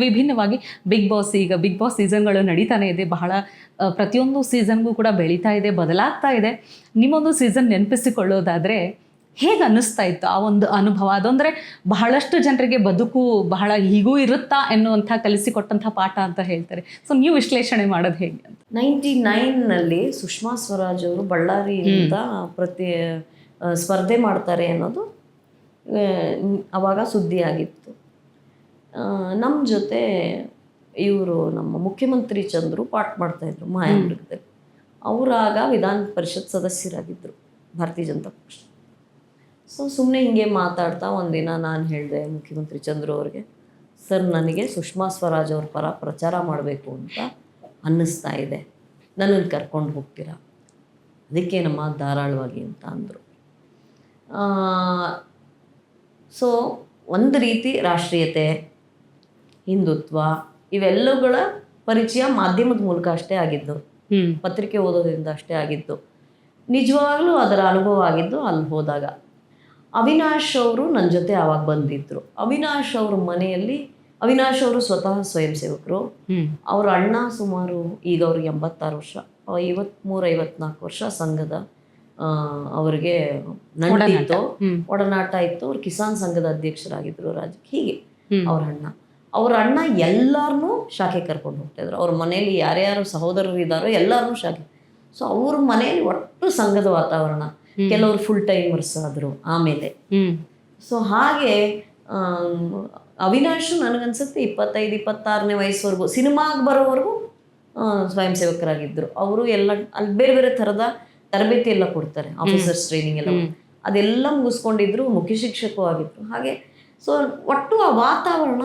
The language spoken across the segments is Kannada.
ವಿಭಿನ್ನವಾಗಿ ಬಿಗ್ ಬಾಸ್ ಸೀಸನ್ಗಳು ನಡೀತಾನೆ ಇದೆ. ಬಹಳ ಪ್ರತಿಯೊಂದು ಸೀಸನ್ಗೂ ಕೂಡ ಬೆಳೀತಾ ಇದೆ, ಬದಲಾಗ್ತಾ ಇದೆ. ನಿಮ್ಮೊಂದು ಸೀಸನ್ ನೆನಪಿಸಿಕೊಳ್ಳೋದಾದರೆ ಹೇಗೆ ಅನ್ನಿಸ್ತಾ ಇತ್ತು ಆ ಒಂದು ಅನುಭವ? ಅದಂದರೆ ಬಹಳಷ್ಟು ಜನರಿಗೆ ಬದುಕು ಬಹಳ ಹೀಗೂ ಇರುತ್ತಾ ಎನ್ನುವಂಥ ಕಲಿಸಿಕೊಟ್ಟಂಥ ಪಾಠ ಅಂತ ಹೇಳ್ತಾರೆ. ಸೊ ನೀವು ವಿಶ್ಲೇಷಣೆ ಮಾಡೋದು ಹೇಗೆ ಅಂತ? 99ನಲ್ಲಿ ಸುಷ್ಮಾ ಸ್ವರಾಜ್ ಅವರು ಬಳ್ಳಾರಿಯಿಂದ ಸ್ಪರ್ಧೆ ಮಾಡ್ತಾರೆ ಅನ್ನೋದು ಆವಾಗ ಸುದ್ದಿ ಆಗಿತ್ತು. ನಮ್ಮ ಜೊತೆ ಇವರು ನಮ್ಮ ಮುಖ್ಯಮಂತ್ರಿ ಚಂದ್ರು ಪಾಠ ಮಾಡ್ತಾಯಿದ್ರು ಮಾಯಾಮೃಗದಲ್ಲಿ. ಅವರಾಗ ವಿಧಾನ ಪರಿಷತ್ ಸದಸ್ಯರಾಗಿದ್ದರು ಭಾರತೀಯ ಜನತಾ ಪಕ್ಷ. ಸೊ ಸುಮ್ಮನೆ ಹಿಂಗೆ ಮಾತಾಡ್ತಾ ಒಂದಿನ ನಾನು ಹೇಳಿದೆ ಮುಖ್ಯಮಂತ್ರಿ ಚಂದ್ರು ಅವ್ರಿಗೆ, ಸರ್ ನನಗೆ ಸುಷ್ಮಾ ಸ್ವರಾಜ್ ಅವ್ರ ಪರ ಪ್ರಚಾರ ಮಾಡಬೇಕು ಅಂತ ಅನ್ನಿಸ್ತಾ ಇದೆ, ನನ್ನನ್ನು ಕರ್ಕೊಂಡು ಹೋಗ್ತೀರಾ? ಅದಕ್ಕೆ ನಮ್ಮ ಧಾರಾಳವಾಗಿ ಅಂತ ಅಂದರು. ಸೊ ಒಂದು ರೀತಿ ರಾಷ್ಟ್ರೀಯತೆ, ಹಿಂದುತ್ವ ಇವೆಲ್ಲವುಗಳ ಪರಿಚಯ ಮಾಧ್ಯಮದ ಮೂಲಕ ಅಷ್ಟೇ ಆಗಿದ್ದು, ಪತ್ರಿಕೆ ಓದೋದ್ರಿಂದ ಅಷ್ಟೇ ಆಗಿದ್ದು. ನಿಜವಾಗ್ಲೂ ಅದರ ಅನುಭವ ಆಗಿದ್ದು ಅಲ್ಲಿ ಹೋದಾಗ. ಅವಿನಾಶ್ ಅವರು ನನ್ನ ಜೊತೆ ಆವಾಗ ಬಂದಿದ್ದರು. ಅವಿನಾಶ್ ಅವ್ರ ಮನೆಯಲ್ಲಿ, ಅವಿನಾಶ್ ಅವರು ಸ್ವತಃ ಸ್ವಯಂ ಸೇವಕರು. ಅವ್ರ ಅಣ್ಣ ಸುಮಾರು ಈಗ ಅವ್ರಿಗೆ 86 ವರ್ಷ, 53-54 ವರ್ಷ ಸಂಘದ ಅವ್ರಿಗೆ ನಂಟಿತ್ತು, ಒಡನಾಟ ಇತ್ತು. ಅವ್ರು ಕಿಸಾನ್ ಸಂಘದ ಅಧ್ಯಕ್ಷರಾಗಿದ್ದರು ಹೀಗೆ ಅವ್ರ ಅಣ್ಣ ಎಲ್ಲರನ್ನೂ ಶಾಖೆ ಕರ್ಕೊಂಡು ಹೋಗ್ತಾಯಿದ್ರು. ಅವ್ರ ಮನೆಯಲ್ಲಿ ಯಾರ್ಯಾರು ಸಹೋದರರು ಇದ್ದಾರೋ ಎಲ್ಲರನ್ನೂ ಶಾಖೆ. ಸೊ ಅವ್ರ ಮನೆಯಲ್ಲಿ ಒಟ್ಟು ಸಂಘದ ವಾತಾವರಣ. ಕೆಲವರು ಫುಲ್ ಟೈಮರ್ಸ್ ಆದರು ಆಮೇಲೆ. ಸೊ ಹಾಗೆ ಅವಿನಾಶ್ ನನಗನ್ಸುತ್ತೆ 25-26ನೇ ವಯಸ್ಸುವರೆಗೂ, ಸಿನಿಮಾಗೆ ಬರೋವರೆಗೂ ಸ್ವಯಂ ಸೇವಕರಾಗಿದ್ದರು. ಅವರು ಎಲ್ಲ ಅಲ್ಲಿ ಬೇರೆ ಬೇರೆ ಥರದ ತರಬೇತಿ ಎಲ್ಲ ಕೊಡ್ತಾರೆ, ಆಫೀಸರ್ಸ್ ಟ್ರೈನಿಂಗ್ ಎಲ್ಲ, ಅದೆಲ್ಲ ಮುಗಿಸ್ಕೊಂಡಿದ್ರು. ಮುಖ್ಯ ಶಿಕ್ಷಕರು ಆಗಿದ್ರು. ಹಾಗೆ ಸೊ ಒಟ್ಟು ಆ ವಾತಾವರಣ,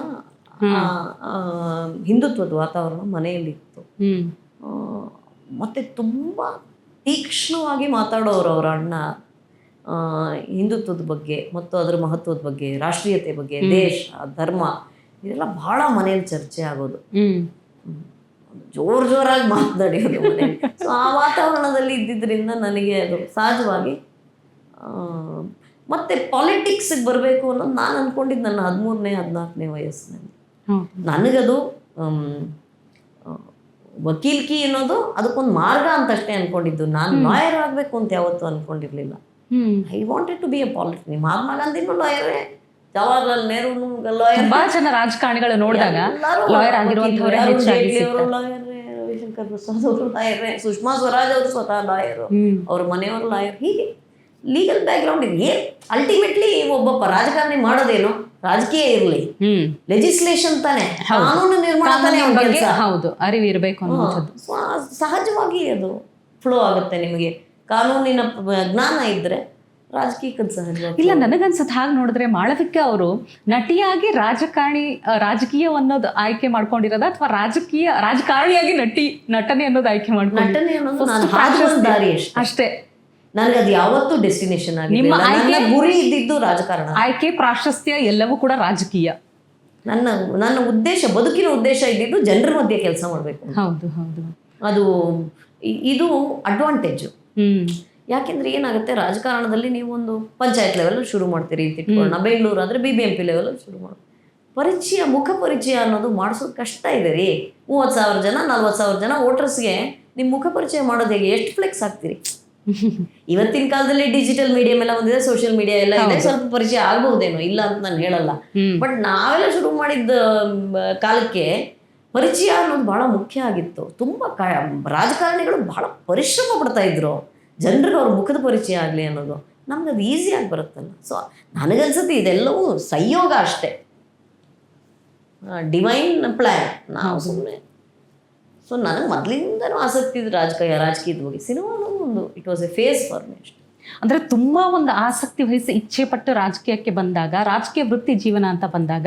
ಹಿಂದುತ್ವದ ವಾತಾವರಣ ಮನೆಯಲ್ಲಿತ್ತು. ಮತ್ತು ತುಂಬ ತೀಕ್ಷ್ಣವಾಗಿ ಮಾತಾಡೋರು ಅವರ ಅಣ್ಣ ಹಿಂದುತ್ವದ ಬಗ್ಗೆ ಮತ್ತು ಅದರ ಮಹತ್ವದ ಬಗ್ಗೆ, ರಾಷ್ಟ್ರೀಯತೆ ಬಗ್ಗೆ, ದೇಶ, ಧರ್ಮ ಇದೆಲ್ಲ ಭಾಳ ಮನೇಲಿ ಚರ್ಚೆ ಆಗೋದು. ಜೋರಾಗಿ ಮಾತನಾಡಿಯೋದು ಮನೇಲಿ. ಸೊ ಆ ವಾತಾವರಣದಲ್ಲಿ ಇದ್ದಿದ್ದರಿಂದ ನನಗೆ ಅದು ಸಹಜವಾಗಿ. ಮತ್ತು ಪಾಲಿಟಿಕ್ಸಿಗೆ ಬರಬೇಕು ಅನ್ನೋದು ನಾನು ಅಂದ್ಕೊಂಡಿದ್ದು ನನ್ನ 13-14ನೇ ವಯಸ್ಸಿನಲ್ಲಿ. ನನಗದು ವಕೀಲ್ಕಿ ಅನ್ನೋದು ಅದಕ್ಕೊಂದು ಮಾರ್ಗ ಅಂತಷ್ಟೇ ಅಂದ್ಕೊಂಡಿದ್ದು. ನಾನು ಲಾಯರ್ ಆಗಬೇಕು ಅಂತ ಯಾವತ್ತೂ ಅಂದ್ಕೊಂಡಿರಲಿಲ್ಲ. I wanted to be a politics. Mahatma ಗಾಂಧಿನೂ ಲಾಯರೇ, ಜವಾಹರ್ಲಾಲ್ ನೆಹರು ಲಾಯರ್, ತುಂಬಾ ಜನ ರಾಜಕಾರಣಿಗಳು ನೋಡಿದಾಗ ಲಾಯರ್ ಆಗಿರುವಂತವರೇ ಹೆಚ್ಚಾಗಿ ಲಾಯರೇ, ರವಿಶಂಕರ್ ಪ್ರಸಾದ್ ಅವರು ಲಾಯರೇ, ಸುಷ್ಮಾ ಸ್ವರಾಜ್ ಅವರು ಸ್ವತಃ ಲಾಯರು, ಅವ್ರ ಮನೆಯವರು ಲಾಯರ್. ಹೀಗೆ ಲೀಗಲ್ ಬ್ಯಾಕ್ಗ್ರೌಂಡ್ ಇದೆ. ಅಲ್ಟಿಮೇಟ್ಲಿ ಒಬ್ಬ ರಾಜಕಾರಣಿ ಮಾಡೋದೇನು, ರಾಜಕೀಯ ಇರಲಿ, ಲೆಜಿಸ್ಲೇಷನ್ ತಾನೆ, ಕಾನೂನು ನಿರ್ಮಾಣ ತಾನೇ ಕೆಲಸ. ಹೌದು, ಅರಿವು ಇರಬೇಕು ಅನ್ನೋದು ಸಹಜವಾಗಿ ಅದು ಫ್ಲೋ ಆಗುತ್ತೆ. ನಿಮಗೆ ಕಾನೂನಿನ ಜ್ಞಾನ ಇದ್ದರೆ ರಾಜಕೀಯಕ್ಕೆ ಸಹಜ ಇಲ್ಲ. ನನಗನ್ಸುತ್ತೆ ಹಾಗೆ ನೋಡಿದ್ರೆ ಮಾಳವಿಕಾ ಅವರು ನಟಿಯಾಗಿ ರಾಜಕೀಯವನ್ನೋದು ಆಯ್ಕೆ ಮಾಡ್ಕೊಂಡಿರೋದ, ಅಥವಾ ರಾಜಕಾರಣಿಯಾಗಿ ನಟನೆ ಅನ್ನೋದು ಆಯ್ಕೆ ಮಾಡ್ಕೊಂಡು? ನಟನೆ ಅನ್ನೋದು ದಾರಿ ಅಷ್ಟೇ. ನನಗದು ಯಾವತ್ತೂ ಡೆಸ್ಟಿನೇಷನ್ ಆಗಿ, ನಿಮ್ಮ ಗುರಿ ಇದ್ದಿದ್ದು ರಾಜಕಾರಣ. ಆಯ್ಕೆ, ಪ್ರಾಶಸ್ತ್ಯ ಎಲ್ಲವೂ ಕೂಡ ರಾಜಕೀಯ. ನನ್ನ ಉದ್ದೇಶ, ಬದುಕಿನ ಉದ್ದೇಶ ಇದ್ದಿದ್ದು ಜನರ ಮಧ್ಯೆ ಕೆಲಸ ಮಾಡಬೇಕು. ಹೌದು ಹೌದು, ಅದು ಇದು ಅಡ್ವಾಂಟೇಜು. ಯಾಕೆಂದ್ರೆ ಏನಾಗುತ್ತೆ, ರಾಜಕಾರಣದಲ್ಲಿ ನೀವು ಒಂದು ಪಂಚಾಯತ್ ಲೆವೆಲ್ ಶುರು ಮಾಡ್ತೀರಿ ಅಂತ ಇಟ್ಕೊಳ್ಳೋಣ. ಬೆಂಗಳೂರು ಆದರೆ BBMP ಲೆವೆಲಲ್ಲಿ ಶುರು ಮಾಡಿ ಪರಿಚಯ, ಮುಖ ಪರಿಚಯ ಅನ್ನೋದು ಮಾಡಿಸೋದು ಕಷ್ಟ ಇದೆ ರೀ. 30,000 ಜನ 40,000 ಜನ ವೋಟರ್ಸ್ಗೆ ನಿಮ್ಮ ಮುಖ ಪರಿಚಯ ಮಾಡೋದು ಹೇಗೆ? ಎಷ್ಟು ಫ್ಲೆಕ್ಸ್ ಆಗ್ತೀರಿ? ಇವತ್ತಿನ ಕಾಲದಲ್ಲಿ ಡಿಜಿಟಲ್ ಮೀಡಿಯಂ ಎಲ್ಲ ಬಂದಿದೆ, ಸೋಷಿಯಲ್ ಮೀಡಿಯಾ ಎಲ್ಲ ಇದೆ, ಸ್ವಲ್ಪ ಪರಿಚಯ ಆಗಬಹುದೇನೋ, ಇಲ್ಲ ಅಂತ ನಾನು ಹೇಳಲ್ಲ. ಬಟ್ ನಾವೆಲ್ಲ ಶುರು ಮಾಡಿದ್ದ ಕಾಲಕ್ಕೆ ಪರಿಚಯ ಅನ್ನೋದು ಬಹಳ ಮುಖ್ಯ ಆಗಿತ್ತು. ತುಂಬ ರಾಜಕಾರಣಿಗಳು ಬಹಳ ಪರಿಶ್ರಮ ಪಡ್ತಾ ಇದ್ರು ಜನರಿಗೆ ಅವ್ರ ಮುಖದ ಪರಿಚಯ ಆಗಲಿ ಅನ್ನೋದು. ನಮ್ಗೆ ಅದು ಈಸಿಯಾಗಿ ಬರುತ್ತಲ್ಲ. ಸೊ ನನಗನ್ಸುತ್ತೆ ಇದೆಲ್ಲವೂ ಸಂಯೋಗ ಅಷ್ಟೇ, ಡಿವೈನ್ ಪ್ಲ್ಯಾನ್. ನಾವು ಸುಮ್ಮನೆ. ಸೊ ನನಗೆ ಮೊದಲಿಂದನೂ ಆಸಕ್ತಿ ಇದೆ ರಾಜಕೀಯದ ಬಗ್ಗೆ. ಸಿನಿಮಾನು ಒಂದು it was a phase for me ಅಷ್ಟೇ. ಅಂದರೆ ತುಂಬ ಒಂದು ಆಸಕ್ತಿ ವಹಿಸಿ ಇಚ್ಛೆ ಪಟ್ಟು ರಾಜಕೀಯಕ್ಕೆ ಬಂದಾಗ, ರಾಜಕೀಯ ವೃತ್ತಿ ಜೀವನ ಅಂತ ಬಂದಾಗ,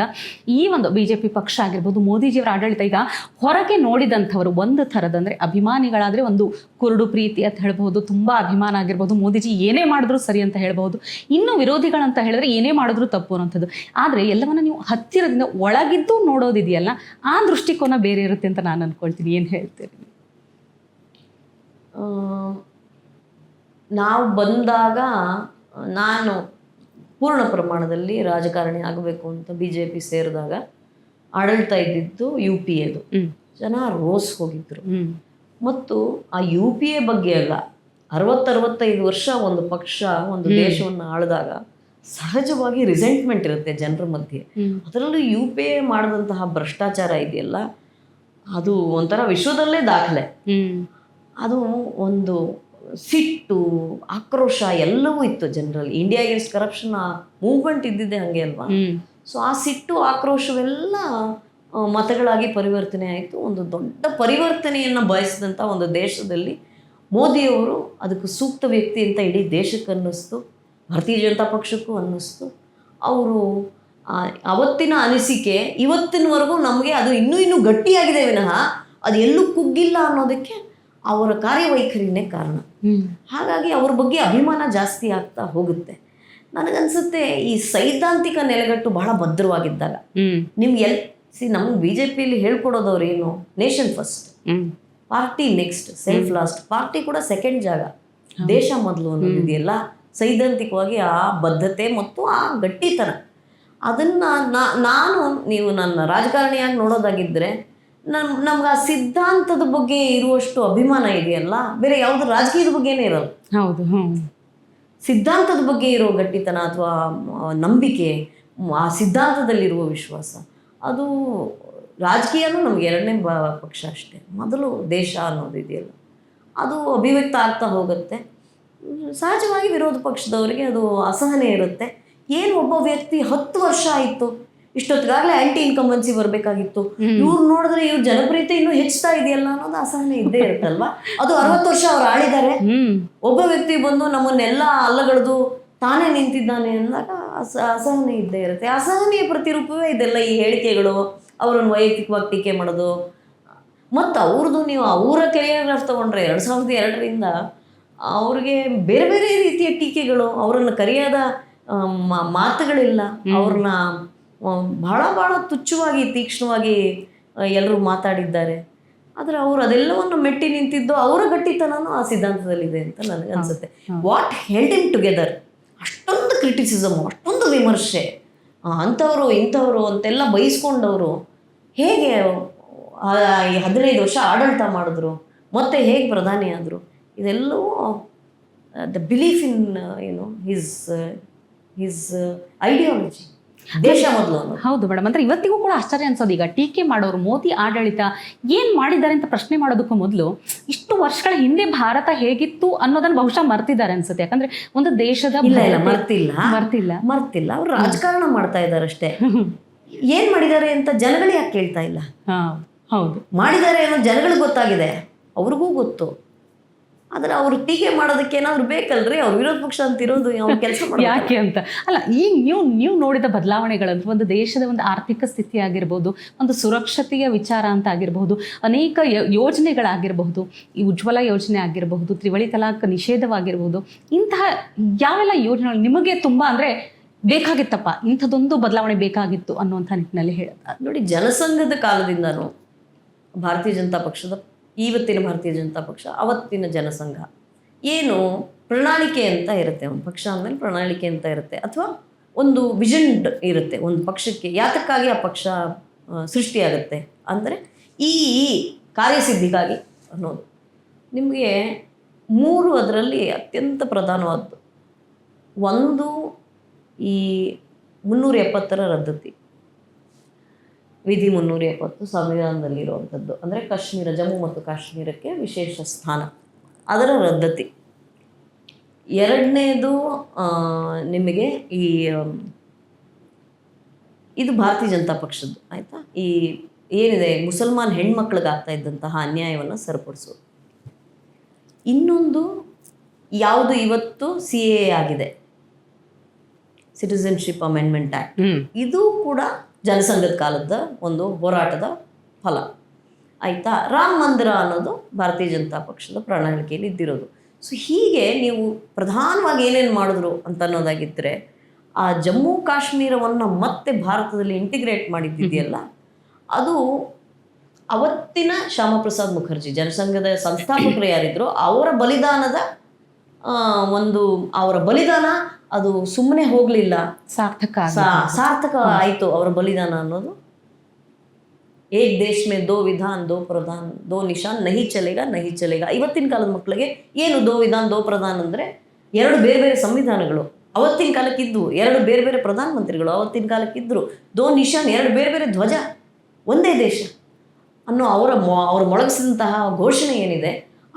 ಈ ಒಂದು BJP ಪಕ್ಷ ಆಗಿರ್ಬೋದು, ಮೋದಿಜಿಯವರ ಆಡಳಿತ, ಈಗ ಹೊರಗೆ ನೋಡಿದಂಥವರು ಒಂದು ಥರದಂದರೆ ಅಭಿಮಾನಿಗಳಾದರೆ ಒಂದು ಕುರುಡು ಪ್ರೀತಿ ಅಂತ ಹೇಳ್ಬೋದು, ತುಂಬ ಅಭಿಮಾನ ಆಗಿರ್ಬೋದು, ಮೋದಿಜಿ ಏನೇ ಮಾಡಿದ್ರು ಸರಿ ಅಂತ ಹೇಳ್ಬೋದು. ಇನ್ನು ವಿರೋಧಿಗಳಂತ ಹೇಳಿದ್ರೆ ಏನೇ ಮಾಡಿದ್ರು ತಪ್ಪು ಅನ್ನೋಂಥದ್ದು. ಆದರೆ ಎಲ್ಲವನ್ನ ನೀವು ಹತ್ತಿರದಿಂದ ಒಳಗಿದ್ದು ನೋಡೋದಿದೆಯಲ್ಲ, ಆ ದೃಷ್ಟಿಕೋನ ಬೇರೆ ಇರುತ್ತೆ ಅಂತ ನಾನು ಅಂದ್ಕೊಳ್ತೀನಿ. ಏನು ಹೇಳ್ತೀರಿ? ನಾವು ಬಂದಾಗ ನಾನು ಪೂರ್ಣ ಪ್ರಮಾಣದಲ್ಲಿ ರಾಜಕಾರಣಿ ಆಗಬೇಕು ಅಂತ BJP ಸೇರಿದಾಗ ಆಡಳಿತ ಇದ್ದಿದ್ದು UPAದು. ಜನ ರೋಸ್ ಹೋಗಿದ್ರು. ಮತ್ತು ಆ UPA ಬಗ್ಗೆ ಅಲ್ಲ, 60-65 ವರ್ಷ ಒಂದು ಪಕ್ಷ ಒಂದು ದೇಶವನ್ನು ಆಳಿದಾಗ ಸಹಜವಾಗಿ ರಿಸೆಂಟ್ಮೆಂಟ್ ಇರುತ್ತೆ ಜನರ ಮಧ್ಯೆ. ಅದರಲ್ಲೂ UPA ಮಾಡಿದಂತಹ ಭ್ರಷ್ಟಾಚಾರ ಇದೆಯಲ್ಲ, ಅದು ಒಂಥರ ವಿಶ್ವದಲ್ಲೇ ದಾಖಲೆ. ಅದು ಒಂದು ಸಿಟ್ಟು, ಆಕ್ರೋಶ ಎಲ್ಲವೂ ಇತ್ತು ಜನರಲ್ಲಿ. ಇಂಡಿಯಾ ಅಗೇನ್ಸ್ಟ್ ಕರಪ್ಷನ್ ಮೂವ್ಮೆಂಟ್ ಇದ್ದಿದ್ದೆ ಹಂಗೆ ಅಲ್ವಾ. ಸೊ ಆ ಸಿಟ್ಟು, ಆಕ್ರೋಶವೆಲ್ಲ ಮತಗಳಾಗಿ ಪರಿವರ್ತನೆ ಆಯಿತು. ಒಂದು ದೊಡ್ಡ ಪರಿವರ್ತನೆಯನ್ನು ಬಯಸಿದಂಥ ಒಂದು ದೇಶದಲ್ಲಿ ಮೋದಿಯವರು ಅದಕ್ಕೆ ಸೂಕ್ತ ವ್ಯಕ್ತಿ ಅಂತ ಇಡೀ ದೇಶಕ್ಕೆ ಅನ್ನಿಸ್ತು, ಭಾರತೀಯ ಜನತಾ ಪಕ್ಷಕ್ಕೂ ಅನ್ನಿಸ್ತು. ಅವರು ಅವತ್ತಿನ ಅನಿಸಿಕೆ ಇವತ್ತಿನವರೆಗೂ ನಮಗೆ ಅದು ಇನ್ನೂ ಗಟ್ಟಿಯಾಗಿದೆ ವಿನಃ ಅದು ಎಲ್ಲೂ ಕುಗ್ಗಿಲ್ಲ ಅನ್ನೋದಕ್ಕೆ ಅವರ ಕಾರ್ಯವೈಖರಿನೇ ಕಾರಣ. ಹಾಗಾಗಿ ಅವ್ರ ಬಗ್ಗೆ ಅಭಿಮಾನ ಜಾಸ್ತಿ ಆಗ್ತಾ ಹೋಗುತ್ತೆ. ನನಗನ್ಸುತ್ತೆ ಈ ಸೈದ್ಧಾಂತಿಕ ನೆಲೆಗಟ್ಟು ಬಹಳ ಭದ್ರವಾಗಿದ್ದಾಗ ನಿಮ್ಗೆ ನಮ್ಗೆ BJPಯಲ್ಲಿ ಹೇಳ್ಕೊಡೋದವ್ರು ಏನು, nation first, party next, self last. Party ಕೂಡ ಸೆಕೆಂಡ್ ಜಾಗ, ದೇಶ ಮೊದಲು ಅನ್ನೋದಿದೆಯಲ್ಲ, ಸೈದ್ಧಾಂತಿಕವಾಗಿ ಆ ಬದ್ಧತೆ ಮತ್ತು ಆ ಗಟ್ಟಿತನ ಅದನ್ನು ನೀವು ನನ್ನ ರಾಜಕಾರಣಿಯಾಗಿ ನೋಡೋದಾಗಿದ್ದರೆ ನಮ್ಗೆ ಆ ಸಿದ್ಧಾಂತದ ಬಗ್ಗೆ ಇರುವಷ್ಟು ಅಭಿಮಾನ ಇದೆಯಲ್ಲ, ಬೇರೆ ಯಾವುದು ರಾಜಕೀಯದ ಬಗ್ಗೆನೇ ಇರಲ್ಲ. ಹೌದು. ಸಿದ್ಧಾಂತದ ಬಗ್ಗೆ ಇರೋ ಗಟ್ಟಿತನ ಅಥವಾ ನಂಬಿಕೆ, ಆ ಸಿದ್ಧಾಂತದಲ್ಲಿರುವ ವಿಶ್ವಾಸ, ಅದು ರಾಜಕೀಯನೂ ನಮ್ಗೆ ಎರಡನೇ ಪಕ್ಷ ಅಷ್ಟೇ. ಮೊದಲು ದೇಶ ಅನ್ನೋದು ಇದೆಯಲ್ಲ, ಅದು ಅಭಿವ್ಯಕ್ತ ಆಗ್ತಾ ಹೋಗುತ್ತೆ. ಸಹಜವಾಗಿ ವಿರೋಧ ಪಕ್ಷದವರಿಗೆ ಅದು ಅಸಹನೆ ಇರುತ್ತೆ. ಏನು ಒಬ್ಬ ವ್ಯಕ್ತಿ 10 ವರ್ಷ ಆಯಿತು, ಇಷ್ಟೊತ್ತಿಗಾಗಲೇ ಆ್ಯಂಟಿ ಇನ್ಕಂಬನ್ಸಿ ಬರಬೇಕಾಗಿತ್ತು, ಇವ್ರು ನೋಡಿದ್ರೆ ಇವ್ರ ಜನಪ್ರಿಯತೆ ಇನ್ನೂ ಹೆಚ್ಚುತ್ತಾ ಇದೆಯಲ್ಲ ಅನ್ನೋದು ಅಸಹನೆ ಇದ್ದೇ ಇರುತ್ತಲ್ವಾ. ಅದು 60 ವರ್ಷ ಅವ್ರು ಆಳಿದ್ದಾರೆ. ಒಬ್ಬ ವ್ಯಕ್ತಿ ಬಂದು ನಮ್ಮನ್ನೆಲ್ಲ ಅಲ್ಲಗಳೆದು ತಾನೇ ನಿಂತಿದ್ದಾನೆ ಅಂದಾಗ ಅಸಹನೆ ಇದ್ದೇ ಇರುತ್ತೆ. ಅಸಹನೆಯ ಪ್ರತಿರೂಪವೇ ಇದೆಲ್ಲ, ಈ ಹೇಳಿಕೆಗಳು, ಅವರನ್ನು ವೈಯಕ್ತಿಕವಾಗಿ ಟೀಕೆ ಮಾಡೋದು. ಮತ್ತು ಅವ್ರದ್ದು ನೀವು ಅವರ ಕೆರಿಯೋಗ್ರಾಫ್ ತೊಗೊಂಡ್ರೆ 2002ರಿಂದ ಅವ್ರಿಗೆ ಬೇರೆ ಬೇರೆ ರೀತಿಯ ಟೀಕೆಗಳು, ಅವರನ್ನು ಕರೆಯಾದ ಮಾತುಗಳಿಲ್ಲ, ಅವ್ರನ್ನ ಬಹಳ ಬಹಳ ತುಚ್ಛವಾಗಿ, ತೀಕ್ಷ್ಣವಾಗಿ ಎಲ್ಲರೂ ಮಾತಾಡಿದ್ದಾರೆ. ಆದರೆ ಅವರು ಅದೆಲ್ಲವನ್ನು ಮೆಟ್ಟಿ ನಿಂತಿದ್ದು ಅವರ ಗಟ್ಟಿತನೂ ಆ ಸಿದ್ಧಾಂತದಲ್ಲಿದೆ ಅಂತ ನನಗೆ ಅನಿಸುತ್ತೆ. ವಾಟ್ ಹೆಲ್ಡ್ ಹಿಮ್ ಟುಗೆದರ್, ಅಷ್ಟೊಂದು ಕ್ರಿಟಿಸಿಸಮು, ಅಷ್ಟೊಂದು ವಿಮರ್ಶೆ, ಅಂಥವರು ಇಂಥವರು ಅಂತೆಲ್ಲ ಬಯಸ್ಕೊಂಡವರು ಹೇಗೆ 15 ವರ್ಷ ಆಡಳಿತ ಮಾಡಿದ್ರು, ಮತ್ತೆ ಹೇಗೆ ಪ್ರಧಾನಿ ಆದರು, ಇದೆಲ್ಲವೂ the belief in his ideology, ದೇಶ ಮೊದಲು. ಹೌದು ಮೇಡಮ್. ಅಂದ್ರೆ ಇವತ್ತಿಗೂ ಕೂಡ ಆಶ್ಚರ್ಯ ಅನ್ಸೋದು, ಈಗ ಟೀಕೆ ಮಾಡೋರು ಮೋದಿ ಆಡಳಿತ ಏನ್ ಮಾಡಿದ್ದಾರೆ ಅಂತ ಪ್ರಶ್ನೆ ಮಾಡೋದಕ್ಕೂ ಮೊದಲು ಇಷ್ಟು ವರ್ಷಗಳ ಹಿಂದೆ ಭಾರತ ಹೇಗಿತ್ತು ಅನ್ನೋದನ್ನ ಬಹುಶಃ ಮರ್ತಿದ್ದಾರೆ ಅನ್ಸುತ್ತೆ. ಯಾಕಂದ್ರೆ ಒಂದು ದೇಶದ ಮರ್ತಿಲ್ಲ ಅವ್ರು ರಾಜಕಾರಣ ಮಾಡ್ತಾ ಇದ್ದಾರೆ ಅಷ್ಟೇ. ಏನ್ ಮಾಡಿದ್ದಾರೆ ಅಂತ ಜನಗಳು ಯಾಕೆ ಕೇಳ್ತಾ ಇಲ್ಲ? ಹೌದು, ಮಾಡಿದ್ದಾರೆ ಅನ್ನೋ ಜನಗಳಿಗೆ ಗೊತ್ತಾಗಿದೆ, ಅವ್ರಿಗೂ ಗೊತ್ತು. ಆದರೆ ಅವ್ರು ಟೀಕೆ ಮಾಡೋದಕ್ಕೆ ಏನಾದ್ರು ಬೇಕಲ್ರಿ, ಅವ್ರು ವಿರೋಧ ಪಕ್ಷ ಅಂತ ಇರೋದು ಅವ್ರ ಕೆಲಸ ಯಾಕೆ ಅಂತ ಅಲ್ಲ. ಈಗ ನೀವು ನೋಡಿದ ಬದಲಾವಣೆಗಳಂದ್ರೆ ಒಂದು ದೇಶದ ಒಂದು ಆರ್ಥಿಕ ಸ್ಥಿತಿ ಆಗಿರ್ಬೋದು, ಒಂದು ಸುರಕ್ಷತೆಯ ವಿಚಾರ ಅಂತ ಆಗಿರಬಹುದು, ಅನೇಕ ಯೋಜನೆಗಳಾಗಿರಬಹುದು, ಈ ಉಜ್ವಲ ಯೋಜನೆ ಆಗಿರಬಹುದು, ತ್ರಿವಳಿ ತಲಾಖ್ ನಿಷೇಧವಾಗಿರ್ಬೋದು, ಇಂತಹ ಯಾವೆಲ್ಲ ಯೋಜನೆಗಳು ನಿಮಗೆ ತುಂಬ ಅಂದರೆ ಬೇಕಾಗಿತ್ತಪ್ಪ, ಇಂಥದ್ದೊಂದು ಬದಲಾವಣೆ ಬೇಕಾಗಿತ್ತು ಅನ್ನುವಂಥ ನಿಟ್ಟಿನಲ್ಲಿ ಹೇಳೋದು? ನೋಡಿ, ಜನಸಂಘದ ಕಾಲದಿಂದನೂ ಭಾರತೀಯ ಜನತಾ ಪಕ್ಷದ, ಇವತ್ತಿನ ಭಾರತೀಯ ಜನತಾ ಪಕ್ಷ, ಅವತ್ತಿನ ಜನಸಂಘ ಏನು ಪ್ರಣಾಳಿಕೆ ಅಂತ ಇರುತ್ತೆ. ಒಂದು ಪಕ್ಷ ಅಂದಮೇಲೆ ಪ್ರಣಾಳಿಕೆ ಅಂತ ಇರುತ್ತೆ, ಅಥವಾ ಒಂದು ವಿಷನ್ ಇರುತ್ತೆ ಒಂದು ಪಕ್ಷಕ್ಕೆ, ಯಾತಕ್ಕಾಗಿ ಆ ಪಕ್ಷ ಸೃಷ್ಟಿಯಾಗುತ್ತೆ ಅಂದರೆ ಈ ಕಾರ್ಯಸಿದ್ಧಿಗಾಗಿ ಅನ್ನೋದು. ನಿಮಗೆ 3 ಅದರಲ್ಲಿ ಅತ್ಯಂತ ಪ್ರಧಾನವಾದ್ದು. ಒಂದು, ಈ 370ರ ರದ್ದತಿ, ವಿಧಿ 370 ಸಂವಿಧಾನದಲ್ಲಿರುವಂಥದ್ದು, ಅಂದರೆ ಕಾಶ್ಮೀರ, ಜಮ್ಮು ಮತ್ತು ಕಾಶ್ಮೀರಕ್ಕೆ ವಿಶೇಷ ಸ್ಥಾನ, ಅದರ ರದ್ದತಿ. ಎರಡನೇದು ನಿಮಗೆ ಇದು ಭಾರತೀಯ ಜನತಾ ಪಕ್ಷದ್ದು, ಆಯಿತಾ. ಈ ಏನಿದೆ ಮುಸಲ್ಮಾನ್ ಹೆಣ್ಮಕ್ಳಿಗೆ ಆಗ್ತಾ ಇದ್ದಂತಹ ಅನ್ಯಾಯವನ್ನು ಸರಿಪಡಿಸೋದು. ಇನ್ನೊಂದು ಯಾವುದು ಇವತ್ತು CAA ಆಗಿದೆ, ಸಿಟಿಸನ್ಶಿಪ್ ಅಮೆಂಡ್ಮೆಂಟ್ ಆ್ಯಕ್ಟ್, ಇದು ಕೂಡ ಜನಸಂಘದ ಕಾಲದ ಒಂದು ಹೋರಾಟದ ಫಲ, ಆಯಿತಾ. ರಾಮ ಮಂದಿರ ಅನ್ನೋದು ಭಾರತೀಯ ಜನತಾ ಪಕ್ಷದ ಪ್ರಣಾಳಿಕೆಯಲ್ಲಿ ಇದ್ದಿರೋದು. ಸೊ ಹೀಗೆ ನೀವು ಪ್ರಧಾನವಾಗಿ ಏನೇನು ಮಾಡಿದ್ರು ಅಂತ ಅನ್ನೋದಾಗಿದ್ದರೆ, ಆ ಜಮ್ಮು ಕಾಶ್ಮೀರವನ್ನು ಮತ್ತೆ ಭಾರತದಲ್ಲಿ ಇಂಟಿಗ್ರೇಟ್ ಮಾಡಿದ್ದಿದೆಯಲ್ಲ, ಅದು ಅವತ್ತಿನ ಶ್ಯಾಮಪ್ರಸಾದ್ ಮುಖರ್ಜಿ, ಜನಸಂಘದ ಸಂಸ್ಥಾಪಕರು ಯಾರಿದ್ರು, ಅವರ ಬಲಿದಾನದ ಅವರ ಬಲಿದಾನ ಅದು ಸುಮ್ಮನೆ ಹೋಗಲಿಲ್ಲ, ಸಾರ್ಥಕ ಆಯಿತು ಅವರ ಬಲಿದಾನ ಅನ್ನೋದು ಏಕ್ ದೇಶ್ ಮೇ ದೋ ವಿಧಾನ್ ದೋ ಪ್ರಧಾನ್ ದೋ ನಿಶಾನ್ ನಹಿ ಚಲೇಗ. ಇವತ್ತಿನ ಕಾಲದ ಮಕ್ಕಳಿಗೆ ಏನು ದೋ ವಿಧಾನ್ ದೋ ಪ್ರಧಾನ್ ಅಂದರೆ 2 ಬೇರೆ ಬೇರೆ ಸಂವಿಧಾನಗಳು ಅವತ್ತಿನ ಕಾಲಕ್ಕಿದ್ದು, 2 ಬೇರೆ ಬೇರೆ ಪ್ರಧಾನಮಂತ್ರಿಗಳು ಅವತ್ತಿನ ಕಾಲಕ್ಕಿದ್ದರು. ದೋ ನಿಶಾನ್ 2 ಬೇರೆ ಬೇರೆ ಧ್ವಜ, ಒಂದೇ ದೇಶ ಅನ್ನೋ ಅವರು ಮೊಳಗಿಸಿದಂತಹ ಘೋಷಣೆ ಏನಿದೆ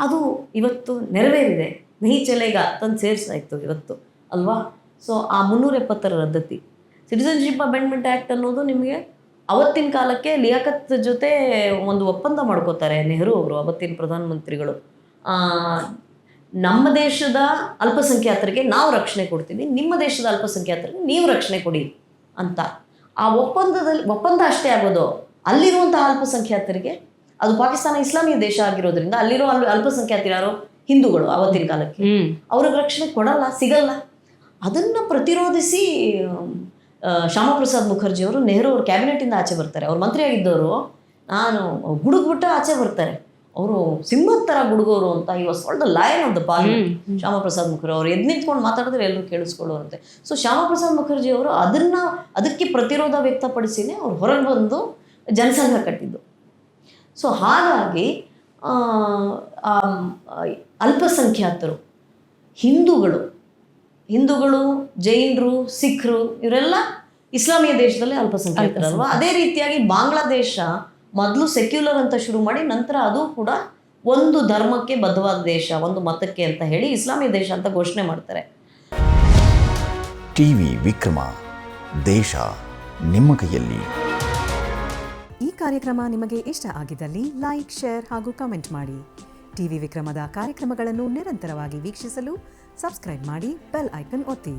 ಅದು ಇವತ್ತು ನೆರವೇರಿದೆ. ನಹಿ ಚಲೇಗ ತಂದು ಸೇರಿಸಾಯಿತು ಇವತ್ತು ಅಲ್ವಾ. ಸೊ ಆ 370ರ ರದ್ದತಿ, ಸಿಟಿಸನ್ಶಿಪ್ ಅಮೆಂಡ್ಮೆಂಟ್ ಆ್ಯಕ್ಟ್ ಅನ್ನೋದು ನಿಮಗೆ ಅವತ್ತಿನ ಕಾಲಕ್ಕೆ ಲಿಯಾಕತ್ ಜೊತೆ ಒಂದು ಒಪ್ಪಂದ ಮಾಡ್ಕೋತಾರೆ ನೆಹರು ಅವರು, ಅವತ್ತಿನ ಪ್ರಧಾನಮಂತ್ರಿಗಳು. ನಮ್ಮ ದೇಶದ ಅಲ್ಪಸಂಖ್ಯಾತರಿಗೆ ನಾವು ರಕ್ಷಣೆ ಕೊಡ್ತೀವಿ, ನಿಮ್ಮ ದೇಶದ ಅಲ್ಪಸಂಖ್ಯಾತರಿಗೆ ನೀವು ರಕ್ಷಣೆ ಕೊಡಿ ಅಂತ. ಆ ಒಪ್ಪಂದ ಅಷ್ಟೇ ಆಗೋದು. ಅಲ್ಲಿರುವಂತಹ ಅಲ್ಪಸಂಖ್ಯಾತರಿಗೆ, ಅದು ಪಾಕಿಸ್ತಾನ ಇಸ್ಲಾಮೀಯ ದೇಶ ಆಗಿರೋದ್ರಿಂದ ಅಲ್ಲಿರೋ ಅಲ್ಪಸಂಖ್ಯಾತರು ಯಾರೋ ಹಿಂದೂಗಳು ಅವತ್ತಿನ ಕಾಲಕ್ಕೆ, ಅವ್ರಿಗೆ ರಕ್ಷಣೆ ಕೊಡಲ್ಲ, ಸಿಗಲ್ಲ. ಅದನ್ನು ಪ್ರತಿರೋಧಿಸಿ ಶ್ಯಾಮಪ್ರಸಾದ್ ಮುಖರ್ಜಿ ಅವರು ನೆಹರು ಅವ್ರ ಕ್ಯಾಬಿನೆಟಿಂದ ಆಚೆ ಬರ್ತಾರೆ. ಅವ್ರು ಮಂತ್ರಿ ಆಗಿದ್ದವರು, ನಾನು ಗುಡುಗ್ಬಿಟ್ಟು ಆಚೆ ಬರ್ತಾರೆ. ಅವರು ಸಿಂಹದ ಥರ ಗುಡುಗೋರು ಅಂತ. ಈ was called the lion of the parliament. Shyamaprasad Mukherjee ಅವರು ಎದ್ದು ನಿಂತ್ಕೊಂಡು ಮಾತಾಡಿದ್ರೆ ಎಲ್ಲರೂ ಕೇಳಿಸ್ಕೊಳ್ಳೋರಂತೆ. ಸೊ ಶ್ಯಾಮಪ್ರಸಾದ್ ಮುಖರ್ಜಿ ಅವರು ಅದಕ್ಕೆ ಪ್ರತಿರೋಧ ವ್ಯಕ್ತಪಡಿಸಿನೇ ಅವ್ರು ಹೊರಗೆ ಬಂದು ಜನಸಂಘ ಕಟ್ಟಿದ್ದು. ಸೊ ಹಾಗಾಗಿ ಅಲ್ಪಸಂಖ್ಯಾತರು, ಹಿಂದೂಗಳು, ಜೈನರು, ಸಿಖ್ರು ಇವರೆಲ್ಲ ಇಸ್ಲಾಮೀಯ ದೇಶದಲ್ಲಿ ಅಲ್ಪಸಂಖ್ಯಾತರಲ್ವಾ. ಅದೇ ರೀತಿಯಾಗಿ ಬಾಂಗ್ಲಾದೇಶ ಮೊದಲು ಸೆಕ್ಯುಲರ್ ಅಂತ ಶುರು ಮಾಡಿ ನಂತರ ಅದು ಕೂಡ ಒಂದು ಧರ್ಮಕ್ಕೆ ಬದ್ಧವಾದ ದೇಶ, ಒಂದು ಮತಕ್ಕೆ ಅಂತ ಹೇಳಿ ಇಸ್ಲಾಮೀಯ ದೇಶ ಅಂತ ಘೋಷಣೆ ಮಾಡ್ತಾರೆ. ಟಿವಿ ವಿಕ್ರಮ, ದೇಶ ನಿಮ್ಮ ಕೈಯಲ್ಲಿ. ಈ ಕಾರ್ಯಕ್ರಮ ನಿಮಗೆ ಇಷ್ಟ ಆಗಿದ್ದಲ್ಲಿ ಲೈಕ್, ಶೇರ್ ಹಾಗೂ ಕಮೆಂಟ್ ಮಾಡಿ. ಟಿವಿ ವಿಕ್ರಮದ ಕಾರ್ಯಕ್ರಮಗಳನ್ನು ನಿರಂತರವಾಗಿ ವೀಕ್ಷಿಸಲು ಸಬ್ಸ್ಕ್ರೈಬ್ ಮಾಡಿ, ಬೆಲ್ ಐಕನ್ ಒತ್ತಿ.